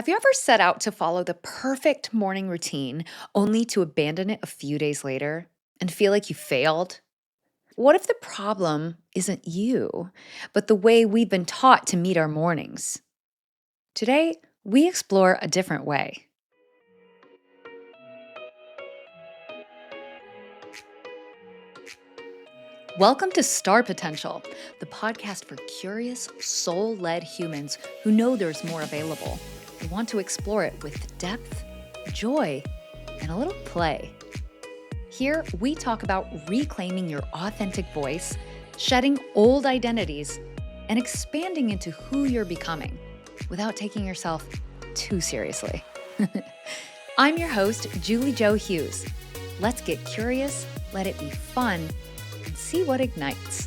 Have you ever set out to follow the perfect morning routine only to abandon it a few days later and feel like you failed? What if the problem isn't you, but the way we've been taught to meet our mornings? Today, we explore a different way. Welcome to Star Potential, the podcast for curious, soul led humans who know there's more available and want to explore it with depth, joy, and a little play. Here, we talk about reclaiming your authentic voice, shedding old identities, and expanding into who you're becoming without taking yourself too seriously. I'm your host, Julie Jo Hughes. Let's get curious, let it be fun, and see what ignites.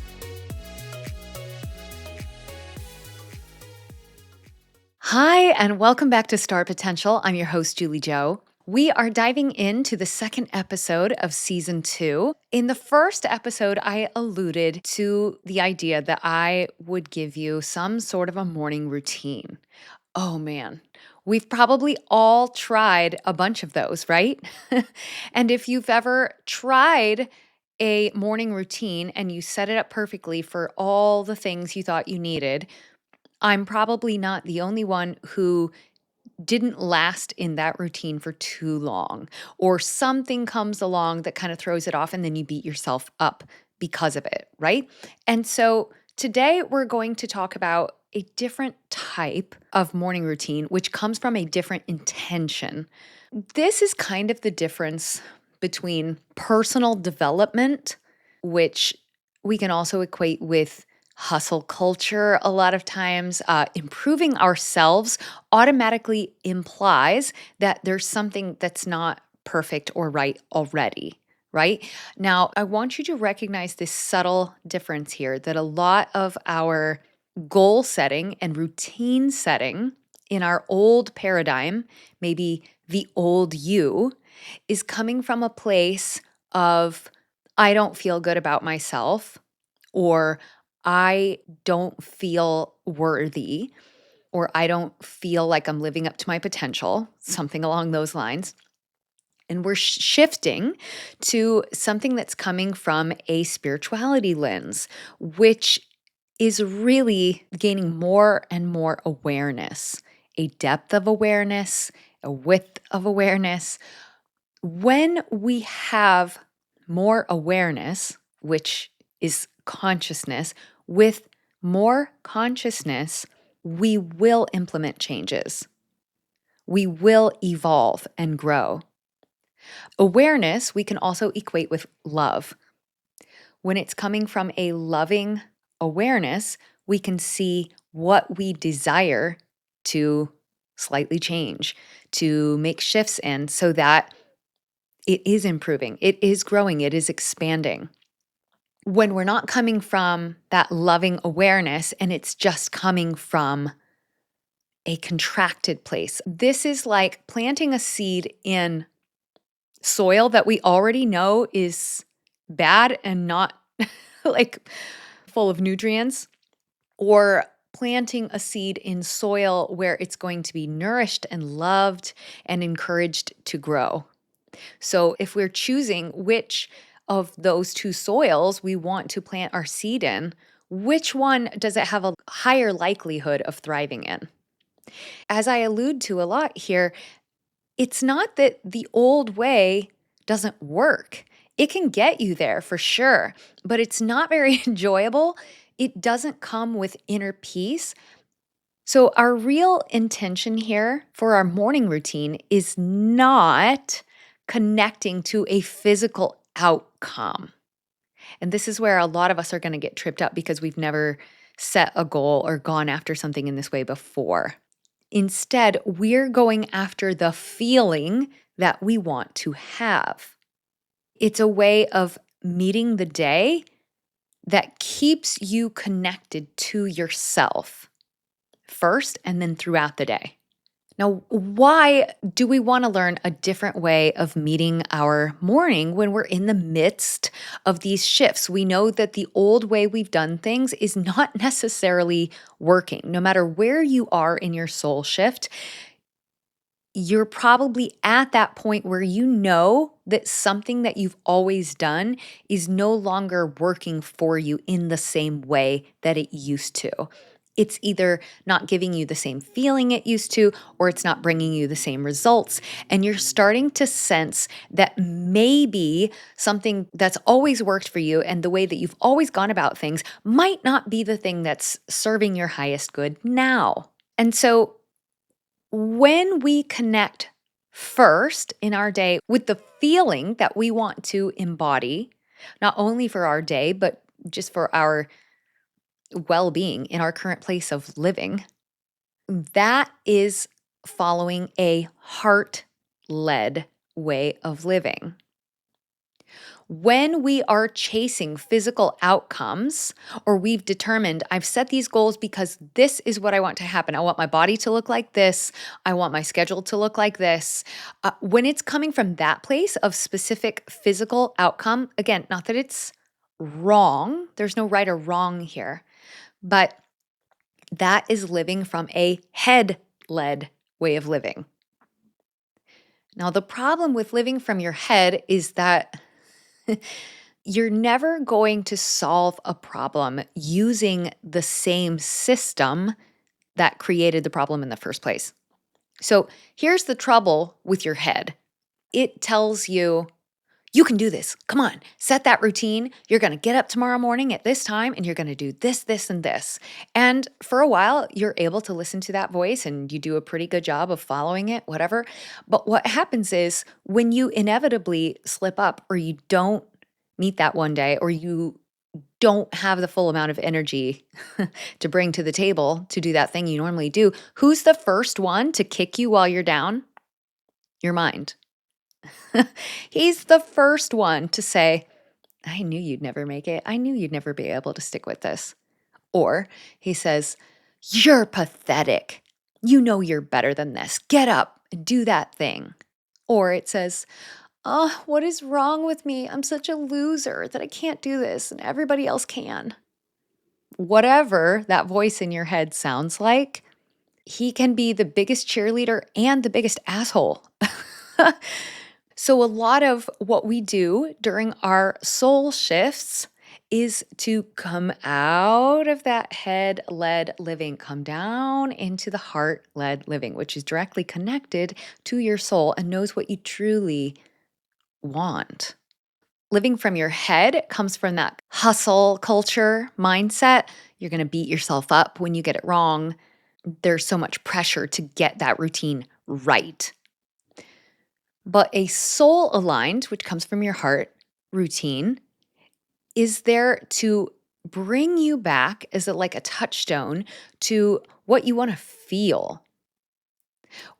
Hi, and welcome back to Star Potential. I'm your host, Julie Jo. We are diving into the second episode of season 2. In the first episode, I alluded to the idea that I would give you some sort of a morning routine. Oh man, we've probably all tried a bunch of those, right? And if you've ever tried a morning routine and you set it up perfectly for all the things you thought you needed, I'm probably not the only one who didn't last in that routine for too long, or something comes along that kind of throws it off, and then you beat yourself up because of it, right? And so today we're going to talk about a different type of morning routine, which comes from a different intention. This is kind of the difference between personal development, which we can also equate with hustle culture a lot of times. Improving ourselves automatically implies that there's something that's not perfect or right already. Right? Now, I want you to recognize this subtle difference here that a lot of our goal setting and routine setting in our old paradigm, maybe the old you, is coming from a place of, I don't feel good about myself, or I don't feel worthy, or I don't feel like I'm living up to my potential, something along those lines. And we're shifting to something that's coming from a spirituality lens, which is really gaining more and more awareness, a depth of awareness, a width of awareness. When we have more awareness, which is consciousness, with more consciousness, we will implement changes. We will evolve and grow. Awareness, we can also equate with love. When it's coming from a loving awareness, we can see what we desire to slightly change, to make shifts in so that it is improving, it is growing, it is expanding. When we're not coming from that loving awareness and it's just coming from a contracted place, this is like planting a seed in soil that we already know is bad and not like full of nutrients, or planting a seed in soil where it's going to be nourished and loved and encouraged to grow. So if we're choosing which of those two soils we want to plant our seed in, which one does it have a higher likelihood of thriving in? As I allude to a lot here, it's not that the old way doesn't work. It can get you there for sure, but it's not very enjoyable. It doesn't come with inner peace. So, our real intention here for our morning routine is not connecting to a physical outcome. And this is where a lot of us are going to get tripped up because we've never set a goal or gone after something in this way before. Instead, we're going after the feeling that we want to have. It's a way of meeting the day that keeps you connected to yourself first and then throughout the day. Now, why do we want to learn a different way of meeting our morning when we're in the midst of these shifts? We know that the old way we've done things is not necessarily working. No matter where you are in your soul shift, you're probably at that point where you know that something that you've always done is no longer working for you in the same way that it used to. It's either not giving you the same feeling it used to, or it's not bringing you the same results. And you're starting to sense that maybe something that's always worked for you and the way that you've always gone about things might not be the thing that's serving your highest good now. And so when we connect first in our day with the feeling that we want to embody, not only for our day, but just for our well being in our current place of living, that is following a heart led way of living. When we are chasing physical outcomes, or we've determined, I've set these goals because this is what I want to happen. I want my body to look like this. I want my schedule to look like this. When it's coming from that place of specific physical outcome, again, not that it's wrong, there's no right or wrong here, but that is living from a head led way of living. Now, the problem with living from your head is that you're never going to solve a problem using the same system that created the problem in the first place. So here's the trouble with your head. It tells you, you can do this. Come on, set that routine. You're going to get up tomorrow morning at this time and you're going to do this, this, and this. And for a while, you're able to listen to that voice and you do a pretty good job of following it, whatever. But what happens is when you inevitably slip up or you don't meet that one day, or you don't have the full amount of energy to bring to the table to do that thing you normally do, who's the first one to kick you while you're down? Your mind. He's the first one to say, I knew you'd never make it. I knew you'd never be able to stick with this. Or he says, you're pathetic. You know you're better than this. Get up and do that thing. Or it says, oh, what is wrong with me? I'm such a loser that I can't do this and everybody else can. Whatever that voice in your head sounds like, he can be the biggest cheerleader and the biggest asshole. So, a lot of what we do during our soul shifts is to come out of that head led living, come down into the heart led living, which is directly connected to your soul and knows what you truly want. Living from your head comes from that hustle culture mindset. You're going to beat yourself up when you get it wrong. There's so much pressure to get that routine right. But a soul aligned, which comes from your heart routine, is there to bring you back as like a touchstone to what you want to feel,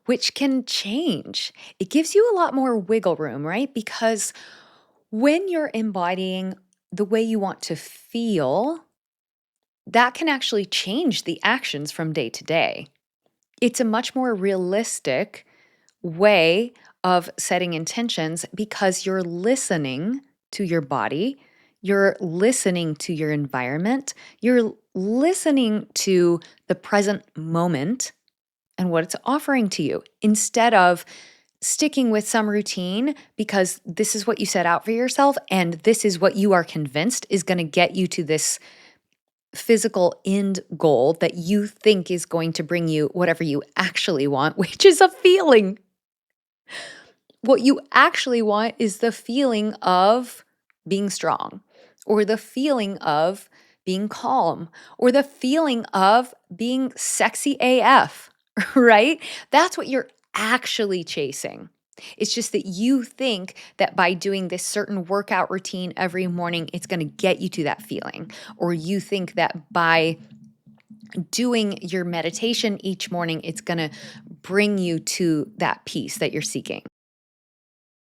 which can change. It gives you a lot more wiggle room, right? Because when you're embodying the way you want to feel, that can actually change the actions from day to day. It's a much more realistic way of setting intentions because you're listening to your body, you're listening to your environment, you're listening to the present moment and what it's offering to you instead of sticking with some routine because this is what you set out for yourself and this is what you are convinced is going to get you to this physical end goal that you think is going to bring you whatever you actually want, which is a feeling. What you actually want is the feeling of being strong, or the feeling of being calm, or the feeling of being sexy AF, right? That's what you're actually chasing. It's just that you think that by doing this certain workout routine every morning, it's going to get you to that feeling. Or you think that by doing your meditation each morning, it's going to bring you to that peace that you're seeking.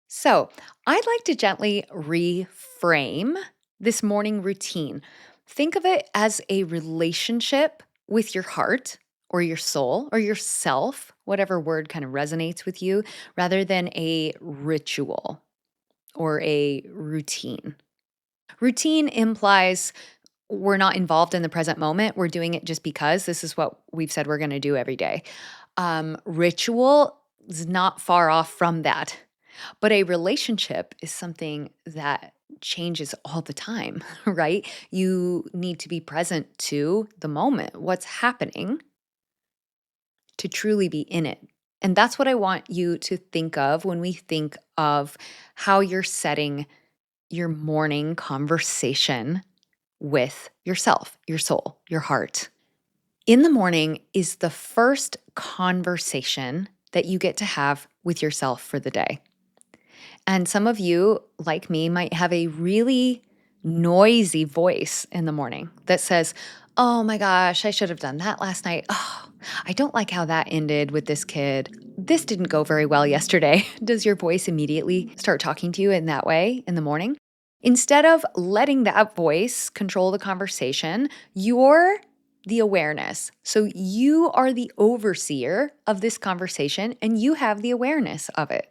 So, I'd like to gently reframe this morning routine. Think of it as a relationship with your heart or your soul or yourself, whatever word kind of resonates with you, rather than a ritual or a routine. Routine implies we're not involved in the present moment. We're doing it just because this is what we've said we're going to do every day. Ritual is not far off from that. But a relationship is something that changes all the time, right? You need to be present to the moment, what's happening, to truly be in it. And that's what I want you to think of when we think of how you're setting your morning conversation with yourself, your soul, your heart. In the morning is the first conversation that you get to have with yourself for the day. And some of you, like me, might have a really noisy voice in the morning that says, "Oh my gosh, I should have done that last night. Oh, I don't like how that ended with this kid. This didn't go very well yesterday." Does your voice immediately start talking to you in that way in the morning? Instead of letting that voice control the conversation, you're the awareness. So you are the overseer of this conversation and you have the awareness of it.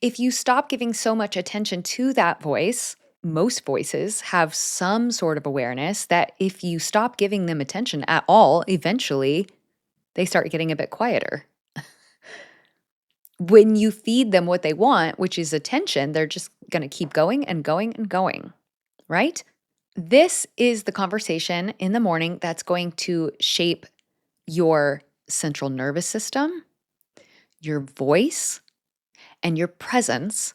If you stop giving so much attention to that voice, most voices have some sort of awareness that if you stop giving them attention at all, eventually they start getting a bit quieter. When you feed them what they want, which is attention, they're just going to keep going and going and going, right? This is the conversation in the morning that's going to shape your central nervous system, your voice, and your presence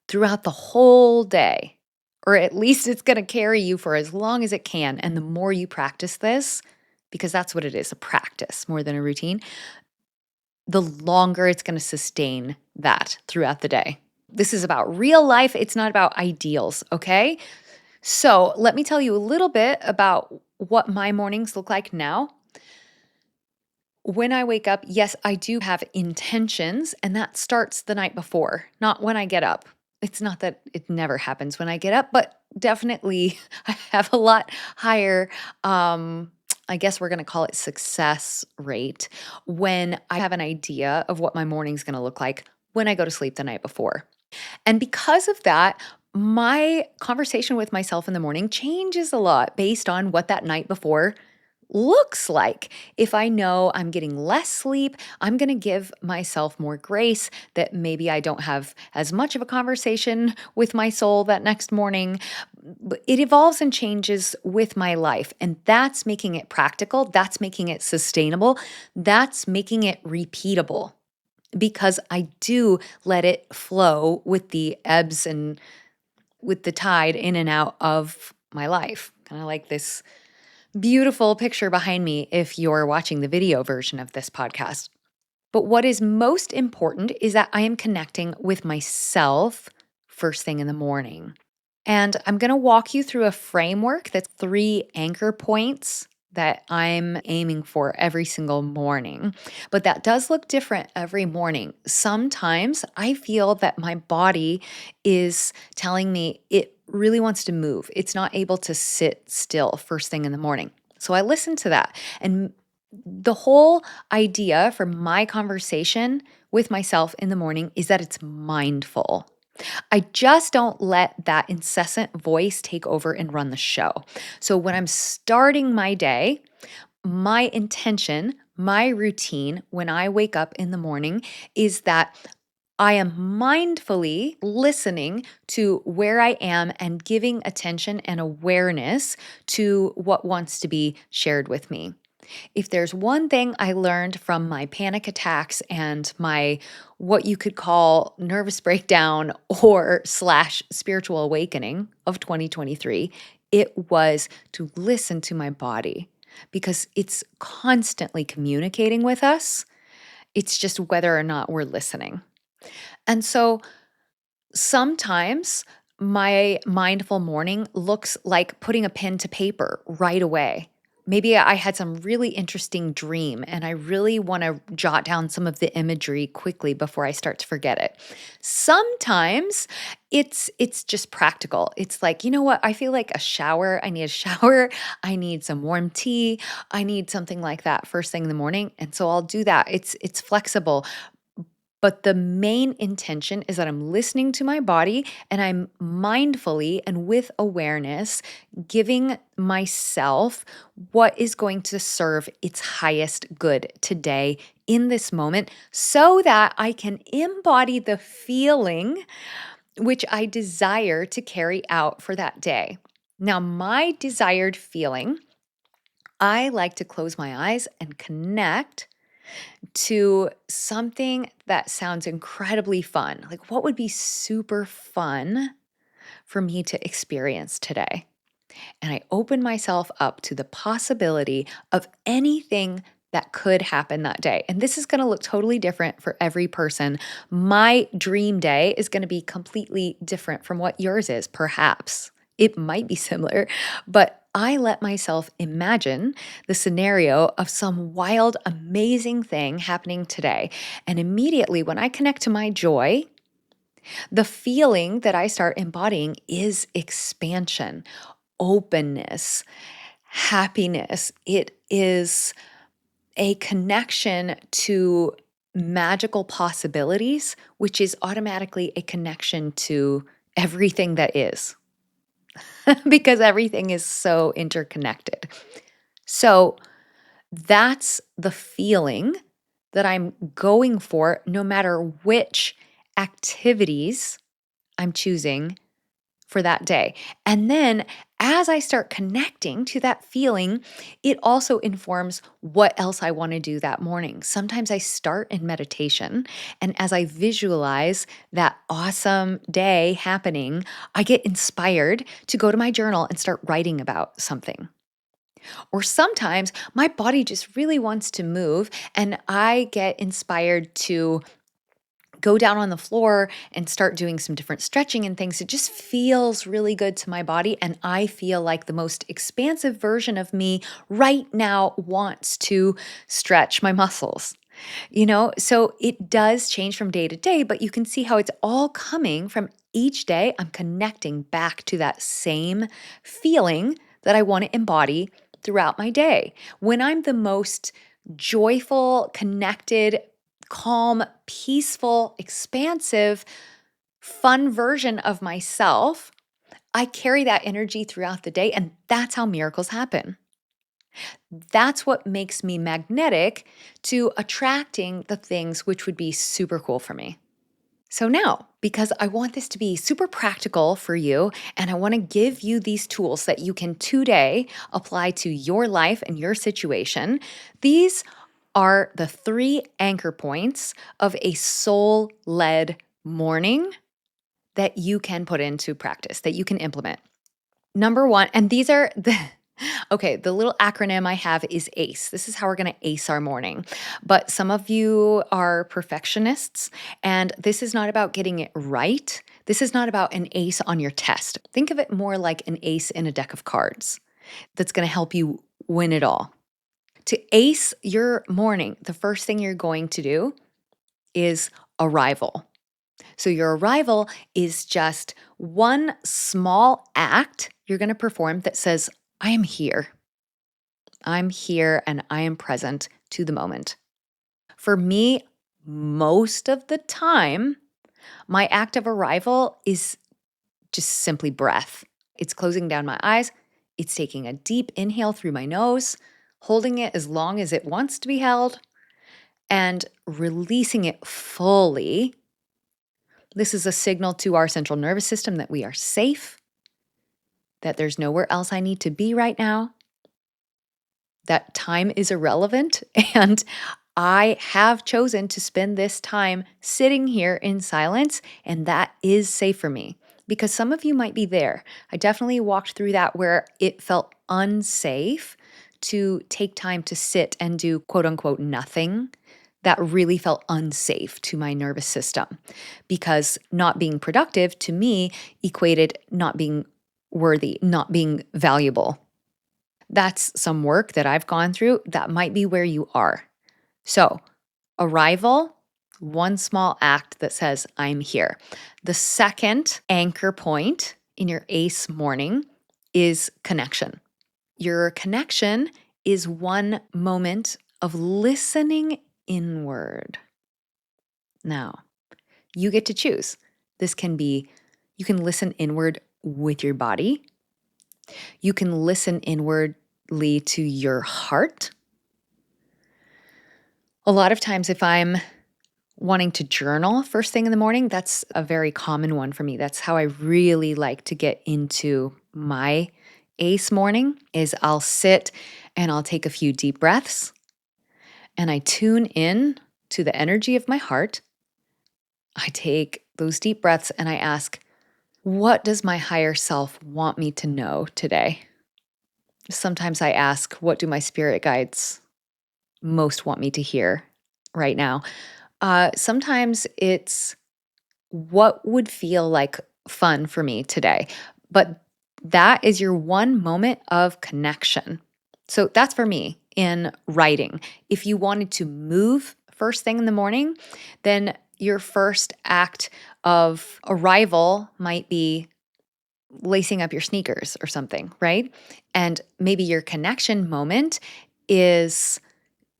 throughout the whole day, or at least it's going to carry you for as long as it can. And the more you practice this, because that's what it is, a practice more than a routine, the longer it's going to sustain that throughout the day. This is about real life. It's not about ideals, okay? So let me tell you a little bit about what my mornings look like now. When I wake up, yes, I do have intentions, and that starts the night before, not when I get up. It's not that it never happens when I get up, but definitely I have a lot higher, I guess we're going to call it success rate when I have an idea of what my morning's going to look like when I go to sleep the night before. And because of that, my conversation with myself in the morning changes a lot based on what that night before looks like. If I know I'm getting less sleep, I'm going to give myself more grace that maybe I don't have as much of a conversation with my soul that next morning. It evolves and changes with my life, and that's making it practical. That's making it sustainable. That's making it repeatable because I do let it flow with the ebbs and with the tide in and out of my life. Kind of like this beautiful picture behind me if you're watching the video version of this podcast. But what is most important is that I am connecting with myself first thing in the morning. And I'm going to walk you through a framework that's 3 anchor points that I'm aiming for every single morning. But that does look different every morning. Sometimes I feel that my body is telling me it really wants to move. It's not able to sit still first thing in the morning. So I listen to that. And the whole idea for my conversation with myself in the morning is that it's mindful. I just don't let that incessant voice take over and run the show. So when I'm starting my day, my intention, my routine when I wake up in the morning is that I am mindfully listening to where I am and giving attention and awareness to what wants to be shared with me. If there's one thing I learned from my panic attacks and my what you could call nervous breakdown or slash spiritual awakening of 2023, it was to listen to my body because it's constantly communicating with us. It's just whether or not we're listening. And so sometimes my mindful morning looks like putting a pen to paper right away. Maybe I had some really interesting dream and I really want to jot down some of the imagery quickly before I start to forget it. Sometimes it's just practical. It's like, you know what? I feel like a shower. I need a shower. I need some warm tea. I need something like that first thing in the morning. And so I'll do that. It's flexible. But the main intention is that I'm listening to my body and I'm mindfully and with awareness giving myself what is going to serve its highest good today in this moment so that I can embody the feeling which I desire to carry out for that day. Now, my desired feeling, I like to close my eyes and connect to something that sounds incredibly fun. Like, what would be super fun for me to experience today? And I open myself up to the possibility of anything that could happen that day. And this is going to look totally different for every person. My dream day is going to be completely different from what yours is, perhaps. It might be similar, but I let myself imagine the scenario of some wild, amazing thing happening today. And immediately, when I connect to my joy, the feeling that I start embodying is expansion, openness, happiness. It is a connection to magical possibilities, which is automatically a connection to everything that is, because everything is so interconnected. So that's the feeling that I'm going for, no matter which activities I'm choosing for that day. And then as I start connecting to that feeling, it also informs what else I want to do that morning. Sometimes I start in meditation, and as I visualize that awesome day happening, I get inspired to go to my journal and start writing about something. Or sometimes my body just really wants to move, and I get inspired to go down on the floor and start doing some different stretching and things. It just feels really good to my body. And I feel like the most expansive version of me right now wants to stretch my muscles. So it does change from day to day, but you can see how it's all coming from each day. I'm connecting back to that same feeling that I want to embody throughout my day. When I'm the most joyful, connected, calm, peaceful, expansive, fun version of myself, I carry that energy throughout the day, and that's how miracles happen. That's what makes me magnetic to attracting the things which would be super cool for me. So now, because I want this to be super practical for you, and I want to give you these tools that you can today apply to your life and your situation, these are the 3 anchor points of a soul led morning that you can put into practice, that you can implement. Number one, and these are the little acronym I have is ACE. This is how we're going to ace our morning. But some of you are perfectionists, and this is not about getting it right. This is not about an ace on your test. Think of it more like an ace in a deck of cards that's going to help you win it all. To ace your morning, the first thing you're going to do is arrival. So, your arrival is just one small act you're going to perform that says, I am here. I'm here and I am present to the moment. For me, most of the time, my act of arrival is just simply breath. It's closing down my eyes, it's taking a deep inhale through my nose, holding it as long as it wants to be held, and releasing it fully. This is a signal to our central nervous system that we are safe, that there's nowhere else I need to be right now, that time is irrelevant, and I have chosen to spend this time sitting here in silence, and that is safe for me. Because some of you might be there. I definitely walked through that where it felt unsafe to take time to sit and do quote unquote nothing. That really felt unsafe to my nervous system because not being productive to me equated not being worthy, not being valuable. That's some work that I've gone through. That might be where you are. So, arrival, one small act that says, I'm here. The second anchor point in your ACE morning is connection. Your connection is one moment of listening inward. Now, you get to choose. This can be, you can listen inward with your body. You can listen inwardly to your heart. A lot of times, if I'm wanting to journal first thing in the morning, that's a very common one for me. That's how I really like to get into my ace morning is I'll sit and I'll take a few deep breaths and I tune in to the energy of my heart. I take those deep breaths and I ask, what does my higher self want me to know today? Sometimes I ask, what do my spirit guides most want me to hear right now? Sometimes it's what would feel like fun for me today. But that is your one moment of connection. So that's for me in writing. If you wanted to move first thing in the morning, then your first act of arrival might be lacing up your sneakers or something, right? And maybe your connection moment is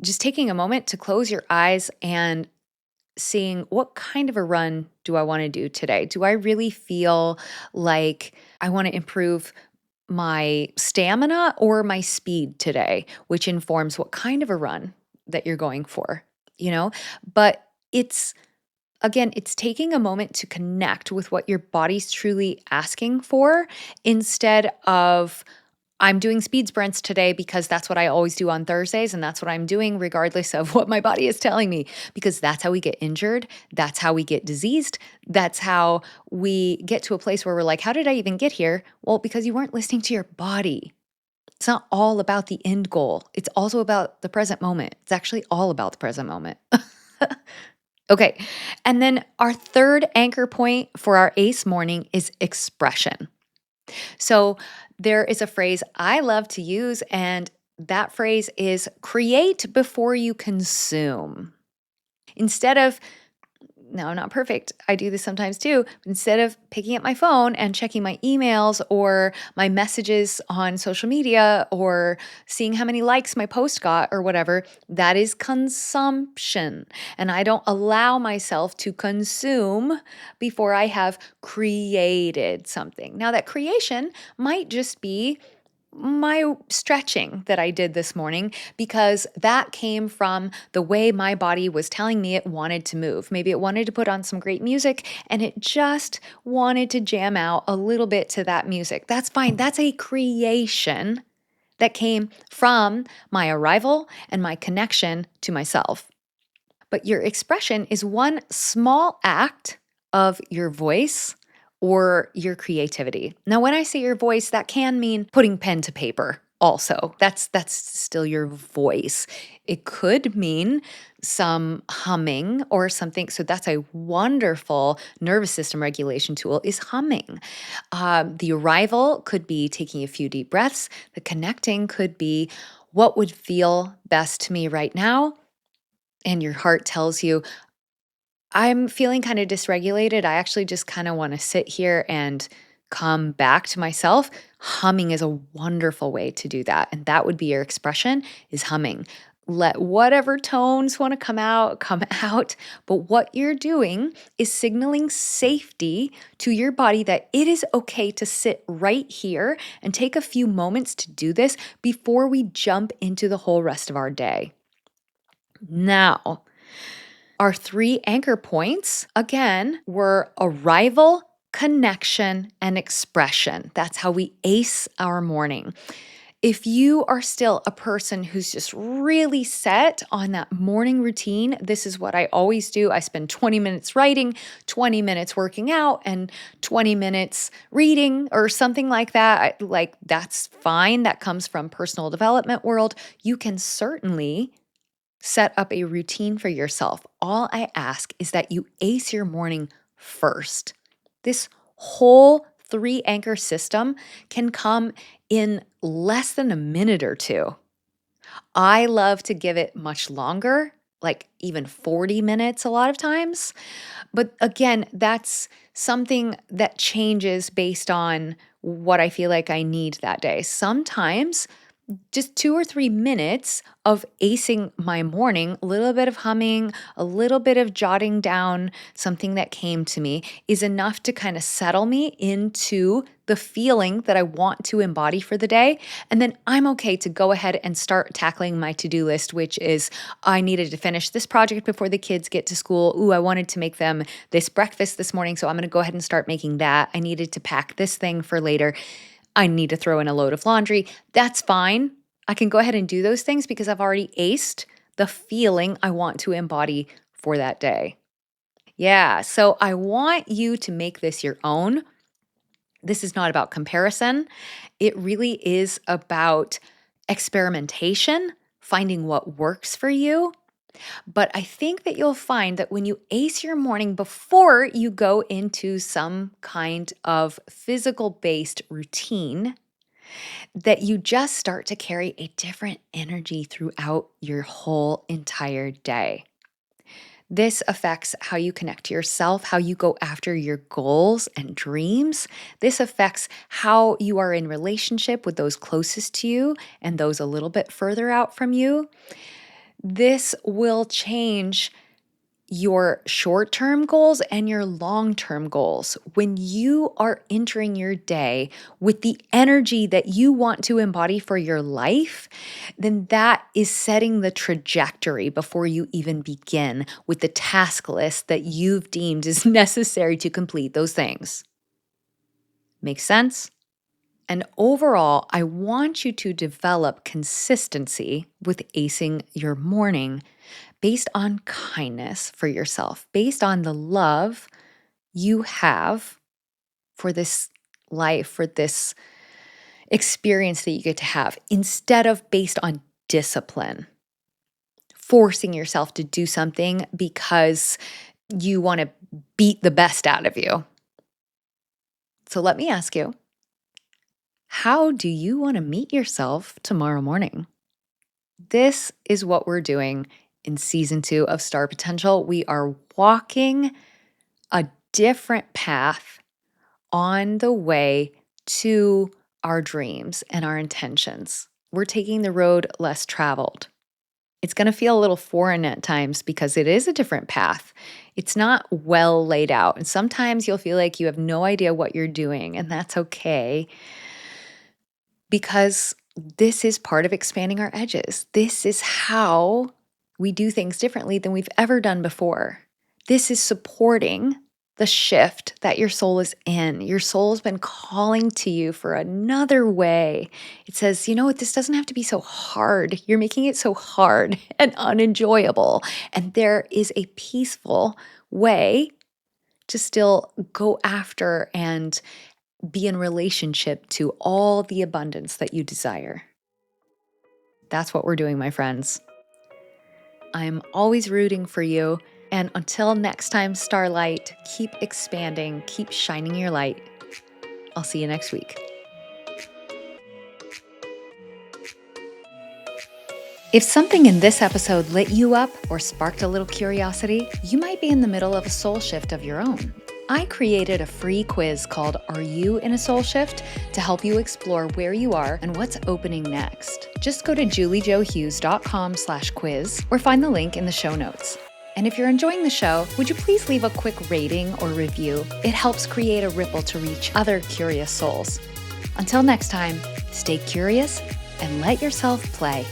just taking a moment to close your eyes and seeing what kind of a run do I want to do today? Do I really feel like I want to improve my stamina or my speed today, which informs what kind of a run that you're going for, you know? But it's again, it's taking a moment to connect with what your body's truly asking for instead of I'm doing speed sprints today because that's what I always do on Thursdays. And that's what I'm doing regardless of what my body is telling me, because that's how we get injured. That's how we get diseased. That's how we get to a place where we're like, how did I even get here? Well, because you weren't listening to your body. It's not all about the end goal. It's also about the present moment. It's actually all about the present moment. Okay. And then our third anchor point for our ACE morning is expression. So there is a phrase I love to use, and that phrase is create before you consume. Instead of, no, I'm not perfect. I do this sometimes too. Instead of picking up my phone and checking my emails or my messages on social media or seeing how many likes my post got or whatever, that is consumption. And I don't allow myself to consume before I have created something. Now, that creation might just be my stretching that I did this morning because that came from the way my body was telling me it wanted to move. Maybe it wanted to put on some great music and it just wanted to jam out a little bit to that music. That's fine. That's a creation that came from my arrival and my connection to myself. But your expression is one small act of your voice or your creativity. Now, when I say your voice, that can mean putting pen to paper also. That's still your voice. It could mean some humming or something. So that's a wonderful nervous system regulation tool is humming. The arrival could be taking a few deep breaths. The connecting could be what would feel best to me right now, and your heart tells you, I'm feeling kind of dysregulated. I actually just kind of want to sit here and come back to myself. Humming is a wonderful way to do that. And that would be your expression is humming. Let whatever tones want to come out, come out. But what you're doing is signaling safety to your body that it is okay to sit right here and take a few moments to do this before we jump into the whole rest of our day. Now, our three anchor points, again, were arrival, connection, and expression. That's how we ace our morning. If you are still a person who's just really set on that morning routine, this is what I always do. I spend 20 minutes writing, 20 minutes working out, and 20 minutes reading or something like that. Like, that's fine. That comes from personal development world. You can certainly set up a routine for yourself. All I ask is that you ace your morning first. This whole three anchor system can come in less than a minute or two. I love to give it much longer, like even 40 minutes a lot of times. But again, that's something that changes based on what I feel like I need that day. Sometimes just 2 or 3 minutes of acing my morning, a little bit of humming, a little bit of jotting down something that came to me is enough to kind of settle me into the feeling that I want to embody for the day. And then I'm okay to go ahead and start tackling my to-do list, which is I needed to finish this project before the kids get to school. Ooh, I wanted to make them this breakfast this morning, so I'm going to go ahead and start making that. I needed to pack this thing for later. I need to throw in a load of laundry. That's fine. I can go ahead and do those things because I've already aced the feeling I want to embody for that day. Yeah, so I want you to make this your own. This is not about comparison. It really is about experimentation, finding what works for you. But I think that you'll find that when you ace your morning before you go into some kind of physical based routine, that you just start to carry a different energy throughout your whole entire day. This affects how you connect to yourself, how you go after your goals and dreams. This affects how you are in relationship with those closest to you and those a little bit further out from you. This will change your short-term goals and your long-term goals. When you are entering your day with the energy that you want to embody for your life, then that is setting the trajectory before you even begin with the task list that you've deemed is necessary to complete those things. Make sense? And overall, I want you to develop consistency with acing your morning based on kindness for yourself, based on the love you have for this life, for this experience that you get to have, instead of based on discipline, forcing yourself to do something because you want to beat the best out of you. So let me ask you, how do you want to meet yourself tomorrow morning? This is what we're doing in season 2 of Star Potential. We are walking a different path on the way to our dreams and our intentions. We're taking the road less traveled. It's going to feel a little foreign at times because it is a different path. It's not well laid out. And sometimes you'll feel like you have no idea what you're doing, and that's okay because this is part of expanding our edges. This is how we do things differently than we've ever done before. This is supporting the shift that your soul is in. Your soul's been calling to you for another way. It says, you know what, this doesn't have to be so hard. You're making it so hard and unenjoyable. And there is a peaceful way to still go after and be in relationship to all the abundance that you desire. That's what we're doing, my friends. I'm always rooting for you. And until next time, Starlight, keep expanding, keep shining your light. I'll see you next week. If something in this episode lit you up or sparked a little curiosity, you might be in the middle of a soul shift of your own. I created a free quiz called Are You in a Soul Shift? To help you explore where you are and what's opening next. Just go to juliejohughes.com/quiz or find the link in the show notes. And if you're enjoying the show, would you please leave a quick rating or review? It helps create a ripple to reach other curious souls. Until next time, stay curious and let yourself play.